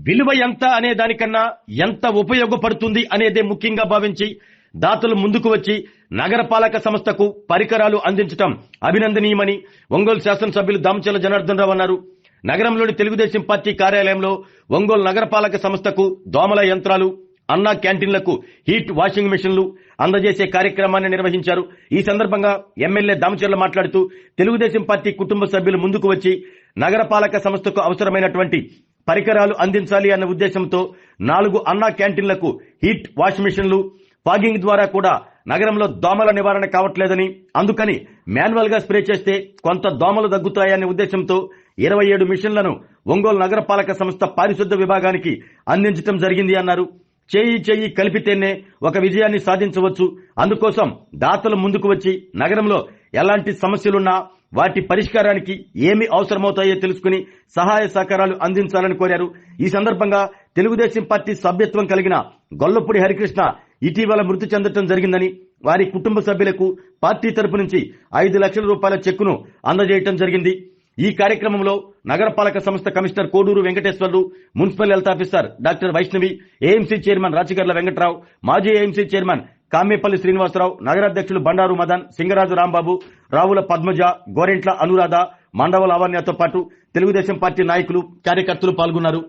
విలువ ఎంత అనే దానికన్నా ఎంత ఉపయోగపడుతుంది అనేదే ముఖ్యంగా భావించి దాతలు ముందుకు వచ్చి నగరపాలక సంస్థకు పరికరాలు అందించడం అభినందనీయమని ఒంగోలు శాసనసభ్యులు దామచర్ల జనార్దన్ రావు అన్నారు. నగరంలోని తెలుగుదేశం పార్టీ కార్యాలయంలో ఒంగోలు నగరపాలక సంస్థకు దోమల యంత్రాలు, అన్నా క్యాంటీన్లకు హీట్ వాషింగ్ మెషిన్లు అందజేసే కార్యక్రమాన్ని నిర్వహించారు. ఈ సందర్భంగా ఎమ్మెల్యే దామచర్ల మాట్లాడుతూ తెలుగుదేశం పార్టీ కుటుంబ సభ్యులు ముందుకు వచ్చి నగరపాలక సంస్థకు అవసరమైనటువంటి పరికరాలు అందించాలి అన్న ఉద్దేశంతో 4 అన్నా క్యాంటీన్లకు హీట్ వాష్ మెషిన్లు, ఫాగింగ్ ద్వారా కూడా నగరంలో దోమల నివారణ కావట్లేదని, అందుకని మాన్యువల్ గా స్ప్రే చేస్తే కొంత దోమలు తగ్గుతాయనే ఉద్దేశంతో 27 మిషన్లను ఒంగోలు నగరపాలక సంస్థ పారిశుద్ధ విభాగానికి అందించడం జరిగింది అన్నారు. చేయి కలిపితేనే ఒక విజయాన్ని సాధించవచ్చు. అందుకోసం దాతలు ముందుకు వచ్చి నగరంలో ఎలాంటి సమస్యలున్నా వాటి పరిష్కారానికి ఏమి అవసరమవుతాయో తెలుసుకుని సహాయ సహకారాలు అందించాలని కోరారు. ఈ సందర్భంగా తెలుగుదేశం పార్టీ సభ్యత్వం కలిగిన గొల్లపూడి హరికృష్ణ ఇటీవల మృతి చెందడం జరిగిందని, వారి కుటుంబ సభ్యులకు పార్టీ తరపు నుంచి 5 లక్షల రూపాయల చెక్కును అందజేయడం జరిగింది. ఈ కార్యక్రమంలో నగరపాలక సంస్థ commissioner Koduru Venkateswarlu, municipal health officer doctor Vaishnavi, AMC chairman Rachigarla Venkatrao, మాజీ ఏఎంసీ చైర్మన్ కామేపల్లి శ్రీనివాసరావు, నగరాధ్యక్షులు బండారు మదన్, సింగరాజు రాంబాబు, రావుల పద్మజ, గోరెంట్ల అనురాధ, మండవ లావణ్యతో పాటు తెలుగుదేశం పార్టీ నాయకులు, కార్యకర్తలు పాల్గొన్నారు.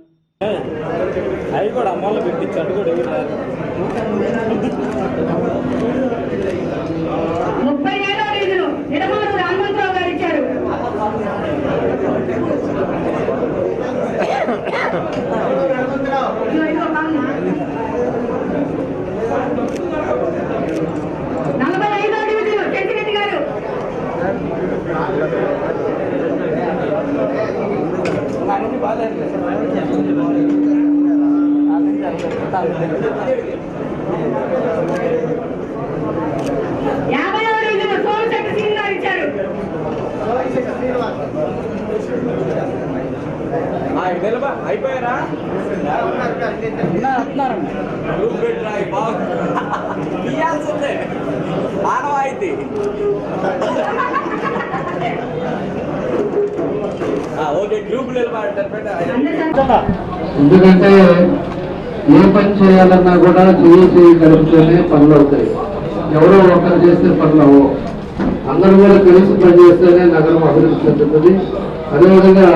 అయిపోయారా ఆనవాయితీ ఓకే గ్రూప్ ఎందుకంటే ఏ పని చేయాలన్నా కూడా చేయి కలిపితేనే పనులు అవుతాయి. ఎవరో ఒకరు చేస్తే పనులు అవ్వవు. అందరూ కూడా కలిసి పనిచేస్తేనే నగరం అభివృద్ధి చెందుతుంది. అదేవిధంగా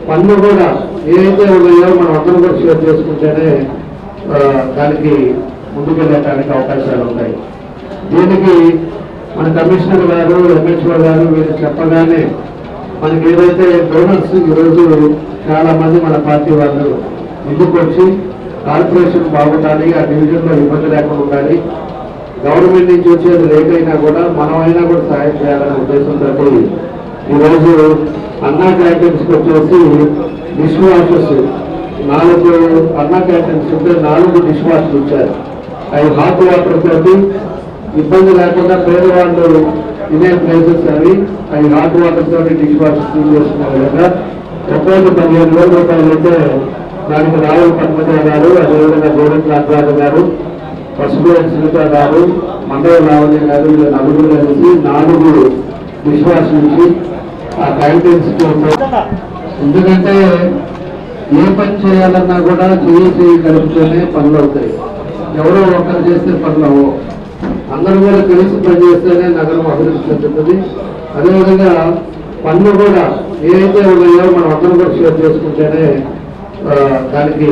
పనులు కూడా ఏదైతే ఉన్నాయో మనం అందరూ కూడా షేర్ చేసుకుంటేనే దానికి ముందుకెళ్ళడానికి అవకాశాలు ఉంటాయి. దీనికి మన కమిషనర్ గారు, ఎంహెచ్ఓ గారు వీళ్ళు చెప్పగానే మనకి ఏదైతే డోనర్స్ ఈరోజు చాలా మంది మన పార్టీ వాళ్ళు ముందుకు వచ్చి కార్పొరేషన్ బాగుండాలి, ఆ డివిజన్లో ఇబ్బంది లేకుండా ఉండాలి, గవర్నమెంట్ నుంచి వచ్చేది లేట్ అయినా కూడా మనమైనా కూడా సహాయం చేయాలనే ఉద్దేశంతో ఈరోజు అన్నా క్యాంటీన్స్కి వచ్చేసి డిష్ వాషర్స్ 4 అన్నా క్యాంటీన్స్ ఉంటే 4 డిష్ వాషర్లు ఇచ్చారు. అవి హాట్ వాటర్ తోటి ఇబ్బంది లేకుండా పేదవాళ్ళు తినే ప్లేసెస్ అవి హాట్ వాటర్ తోటి డిష్ వాషర్స్ క్లీన్ చేసుకునే విధంగా ఒక్కొక్క 15,000 రూపాయలు అయితే దానికి రావుల పద్మజ గారు, అదేవిధంగా గోరెంట్ల అనురాధ గారు, పసుపు సునీత గారు, మండవ లావణ్య గారు, వీళ్ళ నలుగురు కలిసి 4 డిష్ వాష్ నుంచి ఆ క్యాంటీన్స్ ఎందుకంటే ఏ పని చేయాలన్నా కూడా చేయి కలిపితేనే పనులు అవుతాయి. ఎవరో ఒకరు చేస్తే పనులు అవ్వవు. అందరూ కూడా కలిసి పనిచేస్తేనే నగరం అభివృద్ధి చెందుతుంది. అదేవిధంగా పనులు కూడా ఏదైతే ఉన్నాయో మనం అందరూ కూడా షేర్ చేసుకుంటేనే దానికి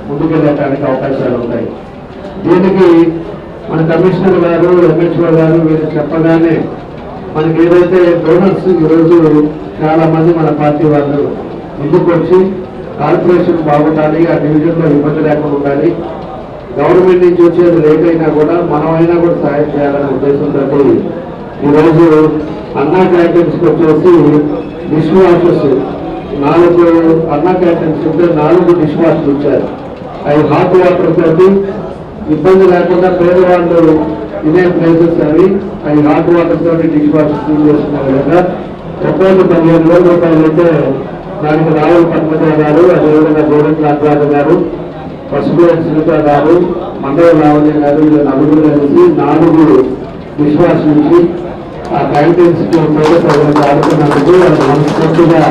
ముందుకెళ్ళడానికి అవకాశాలు ఉంటాయి. దీనికి మన కమిషనర్ గారు, ఎంహెచ్ఓ గారు వీళ్ళు చెప్పగానే మనకి ఏదైతే డోనర్స్ ఈరోజు చాలా మంది మన పార్టీ వాళ్ళు ముందుకు వచ్చి కార్పొరేషన్ బాగుండాలి, ఆ డివిజన్లో ఇబ్బంది లేకుండా ఉండాలి, గవర్నమెంట్ నుంచి వచ్చేది లేట్ అయినా కూడా మనమైనా కూడా సహాయం చేయాలనే ఉద్దేశంతో ఈరోజు అన్నా క్యాంటీన్స్కి వచ్చేసి డిష్ వాషర్స్ 4 అన్నా క్యాంటీన్స్ ఉంటే 4 డిష్ వాషర్లు ఇచ్చారు. అవి హాట్ వాటర్ తోటి ఇబ్బంది లేకుండా పేదవాళ్ళు తినే ప్లేసెస్ అవి హాట్ వాటర్ తోటి డిష్ వాషర్ క్లీన్ చేసుకునే విధంగా ఒక్కొక్క 15,000 రూపాయలు అయితే దానికి రావుల పద్మజ గారు, అదేవిధంగా గోరెంట్ల అనురాధ గారు, పసుపు సునీత గారు, మండవ లావణ్య గారు, వీళ్ళ నలుగురు కలిసి 4 డిష్ వాష్ నుంచి ఆ క్యాంటీన్స్ ఆడుతున్నందుకు మనస్ఫూర్తిగా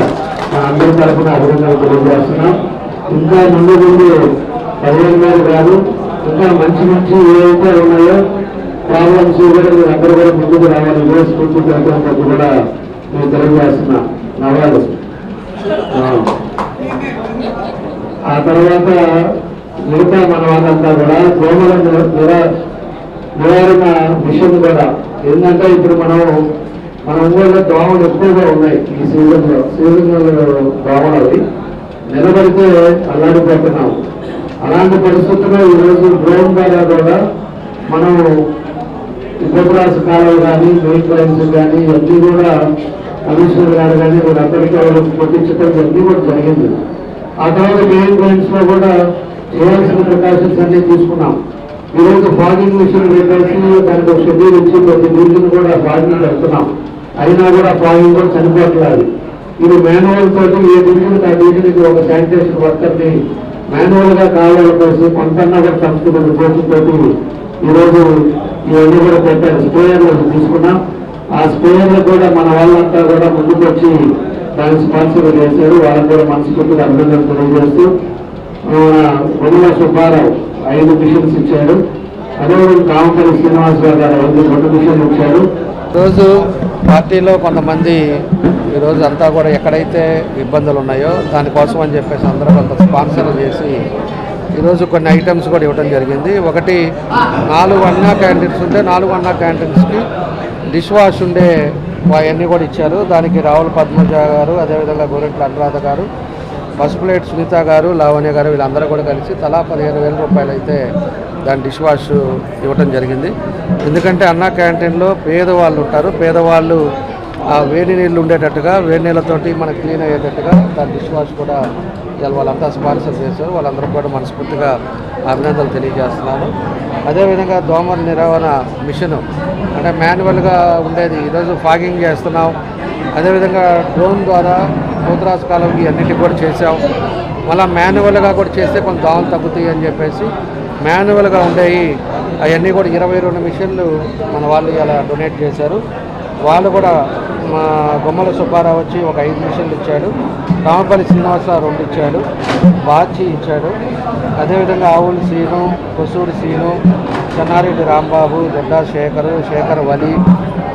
అందరి తరఫున అభినందనలు తెలియజేస్తున్నాం. ఇంకా ముందు ముందు 15,000 కాదు, ఇంకా మంచి మంచి ఏవైతే ఉన్నాయో ప్రాబ్లమ్స్ కూడా మీరు అందరూ కూడా ముందుకు రావాలి. ఇదే స్ఫూర్తి కార్యక్రమం కూడా నేను తెలియజేస్తున్నా. నవ్వాలి. ఆ తర్వాత మిగతా మన వాళ్ళంతా కూడా దోమల నివారణ మిషన్ కూడా ఏంటంటే ఇప్పుడు మన ఊళ్ళో దోమలు ఎక్కువగా ఉన్నాయి. ఈ సీజన్లో దోమలు అవి నిలబడితే అల్లాడిపోతున్నాం. అలాంటి పరిస్థితుల్లో ఈరోజు డ్రోన్ ద్వారా కూడా మనం ఉపగ్రాస కాలువలు కానీ మెయిన్ లైన్స్ కానీ అన్నీ కూడా కమిషనర్ గారు కానీ వీళ్ళందరికీ కొట్టించడం ఇవన్నీ కూడా జరిగింది. ఆ తర్వాత మెయిన్ లైన్స్ లో కూడా చేయాల్సిన ప్రికాషన్స్ అన్ని తీసుకున్నాం. ఈరోజు ఫాగింగ్ మిషన్ పెట్టేసి దానికి ఒక షెడ్యూల్ ఇచ్చి ప్రతి డివిజన్ కూడా ఫాగింగ్ పెడుతున్నాం. అయినా కూడా ఫాగింగ్ కూడా చనిపోవట్లేదు. ఇది మాన్యువల్ తోటి ఏ డివిజన్ ఆ డివిజన్కి ఒక శానిటేషన్ వర్కర్ని మాన్యువల్ గా కావాలి కోసం కొంతన్నా కూడా తప్పుతున్న కోర్టుతోటి ఈరోజు ఇవన్నీ కూడా పెట్టారు. స్ప్రేయర్లు తీసుకున్నాం. ఆ స్ప్రేయర్లు కూడా మన వాళ్ళంతా కూడా ముందుకు వచ్చి దానికి స్పాన్సర్ చేశారు. వాళ్ళని కూడా మనస్ఫూర్తిగా అభినందనలు తెలియజేస్తూ కొనుగోల సుబ్బారావు 5 మిషన్స్ ఇచ్చారు. అదేవిధంగా కామపల్లి శ్రీనివాసరావు గారు 2 మిషన్లు ఇచ్చారు. ఈరోజు పార్టీలో కొంతమంది ఈరోజు అంతా కూడా ఎక్కడైతే ఇబ్బందులు ఉన్నాయో దానికోసం అని చెప్పేసి అందరూ కొంత స్పాన్సర్ చేసి ఈరోజు కొన్ని ఐటమ్స్ కూడా ఇవ్వడం జరిగింది. ఒకటి 4 అన్నా క్యాంటీన్స్ ఉంటే 4 అన్నా క్యాంటీన్స్కి డిష్ వాష్ ఉండే అవన్నీ కూడా ఇచ్చారు. దానికి రావుల పద్మజ గారు, అదేవిధంగా గోరెంట్ల అనురాధ గారు, ఫస్ట్ ప్లేట్ సునీత గారు, లావణ్య గారు వీళ్ళందరూ కూడా కలిసి తలా 15,000 రూపాయలు అయితే దాని డిష్ వాష్ ఇవ్వటం జరిగింది. ఎందుకంటే అన్నా క్యాంటీన్లో పేదవాళ్ళు ఉంటారు. పేదవాళ్ళు వేడి నీళ్ళు ఉండేటట్టుగా వేడి నీళ్ళతోటి మనకు క్లీన్ అయ్యేటట్టుగా దాని డిష్ వాష్ కూడా వాళ్ళంతా స్పాన్సర్ చేశారు. వాళ్ళందరూ కూడా మనస్ఫూర్తిగా అభినందనలు తెలియజేస్తున్నాను. అదేవిధంగా దోమల నివారణ మిషన్ అంటే మాన్యువల్గా ఉండేది ఈరోజు ఫాగింగ్ చేస్తున్నాం. అదేవిధంగా డ్రోన్ ద్వారా పూతరాజు కాలం అన్నిటికీ కూడా చేసాం. మళ్ళీ మాన్యువల్గా కూడా చేస్తే కొంత దోమలు తగ్గుతాయి అని చెప్పేసి మాన్యువల్గా ఉండేవి అవన్నీ కూడా 22 మిషన్లు మన వాళ్ళు ఇలా డొనేట్ చేశారు. వాళ్ళు కూడా మా బొమ్మల సుబ్బారావు వచ్చి ఒక 5 మిషన్లు ఇచ్చాడు. కామపల్లి శ్రీనివాసరావు 2 ఇచ్చాడు. బాచి ఇచ్చాడు. అదేవిధంగా ఆవుల సీను, కొసూరి సీను, చెన్నారెడ్డి రాంబాబు, దొడ్డా శేఖర్ వలి,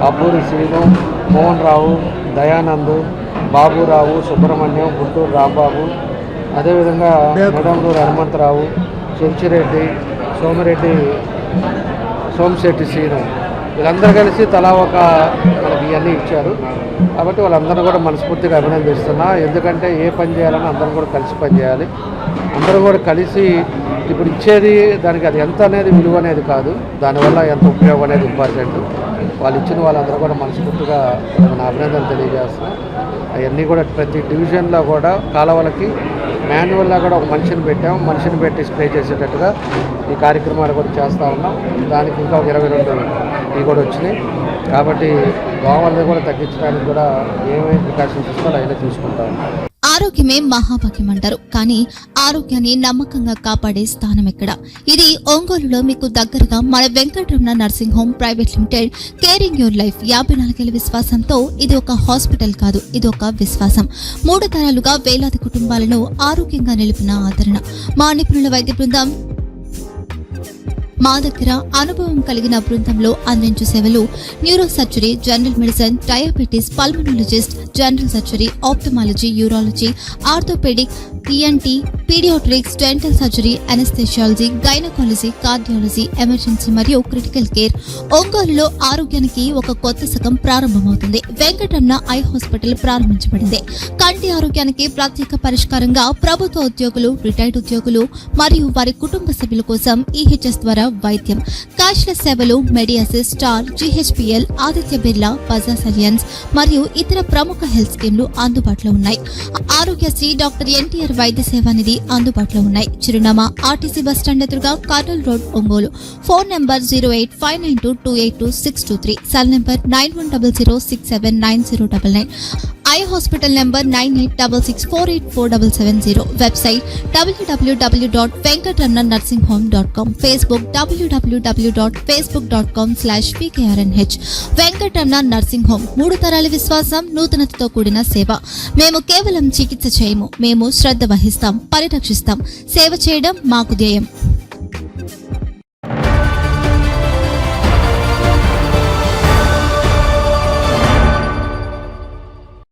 అబ్బూరి సీను, మోహన్ రావు, దయానంద్, బాబురావు, సుబ్రహ్మణ్యం, గుంటూరు రాంబాబు, అదేవిధంగా మెడంలూరు హనుమంతరావు, చెంచిరెడ్డి, సోమశెట్టి సీను వీళ్ళందరూ కలిసి తలా ఒక మనకి ఇవన్నీ ఇచ్చారు. కాబట్టి వాళ్ళందరూ కూడా మనస్ఫూర్తిగా అభినందిస్తున్నా. ఎందుకంటే ఏ పని చేయాలని అందరూ కూడా కలిసి పని చేయాలి. అందరూ కూడా కలిసి ఇప్పుడు ఇచ్చేది దానికి అది ఎంత అనేది విలువ అనేది కాదు, దానివల్ల ఎంత ఉపయోగం అనేది ఇంపార్టెంట్. వాళ్ళు ఇచ్చిన వాళ్ళందరూ కూడా మనస్ఫూర్తిగా మన అభినందనలు తెలియజేస్తున్నాం. అవన్నీ కూడా ప్రతి డివిజన్లో కూడా కాలువలకి మాన్యువల్గా కూడా ఒక మనిషిని పెట్టాం. మనిషిని పెట్టి స్ప్రే చేసేటట్టుగా ఈ కార్యక్రమాలు కూడా చేస్తూ ఉన్నాం. దానికి ఇంకా 22 ఇవి కూడా వచ్చినాయి. కాబట్టి దోమల్ని కూడా తగ్గించడానికి కూడా ఏమేమి ప్రికాషన్స్ ఇస్తారో అయినా తీసుకుంటాం. ఆరోగ్యమే మహాభాగ్యం అంటారు, కానీ ఆరోగ్యాన్ని నమ్మకంగా కాపాడే స్థానం ఎక్కడ? ఇది ఒంగోలులో మీకు దగ్గరగా మన Venkataramana nursing home private limited caring your life 54 ఏళ్ల విశ్వాసంతో ఇది ఒక హాస్పిటల్ కాదు, ఇది ఒక విశ్వాసం. 3 తరాలుగా వేలాది కుటుంబాలను ఆరోగ్యంగా నిలిపిన ఆదరణ. మా నిపుణుల వైద్య బృందం మా దగ్గర అనుభవం కలిగిన బృందంలో అందించే సేవలు neuro surgery, general medicine, diabetes, pulmonologist, general surgery, ophthalmology, urology, orthopaedic, ENT, paediatrics, dental surgery, anaesthesiology, gynaecology, cardiology, emergency మరియు క్రిటికల్ కేర్. ఒంగోలులో ఆరోగ్యానికి ఒక కొత్త శకం ప్రారంభమవుతుంది. వెంకటరమణ ఐ హాస్పిటల్ ప్రారంభించబడింది. కంటి ఆరోగ్యానికి ప్రత్యేక పరిష్కారంగా ప్రభుత్వ ఉద్యోగులు, రిటైర్డ్ ఉద్యోగులు మరియు వారి కుటుంబ సభ్యుల కోసం ఈహెచ్ఎస్ ద్వారా వైద్యం, క్యాష్లెస్ సేవలు, మెడియాసిస్, స్టార్, జీహెచ్పీఎల్, ఆదిత్య బిర్లా, బజాజ్ అలియన్స్ మరియు ఇతర ప్రముఖ హెల్త్ స్కీమ్లు అందుబాటులో ఉన్నాయి. ఆరోగ్యశ్రీ, డాక్టర్ ఎన్టీఆర్ వైద్య సేవానిధి అందుబాటులో ఉన్నాయి. చిరునామా ఆర్టీసీ బస్టాండ్ ఎదురుగా, Kurnool road, Ongole. Phone number 08592282623, cell number 9100679099. Eye hospital number 9866484770. Website www.venkatramnanursing.com. Facebook www.facebook.com/pkrnh. Venkataramana nursing home, 3 తరాల విశ్వాసం, నూతనతతో కూడిన సేవ. మేము కేవలం చికిత్స చేయము, మేము శ్రద్ధ వహిస్తాం, పరిరక్షిస్తాం. సేవ చేయడం మాకు ధ్యేయం.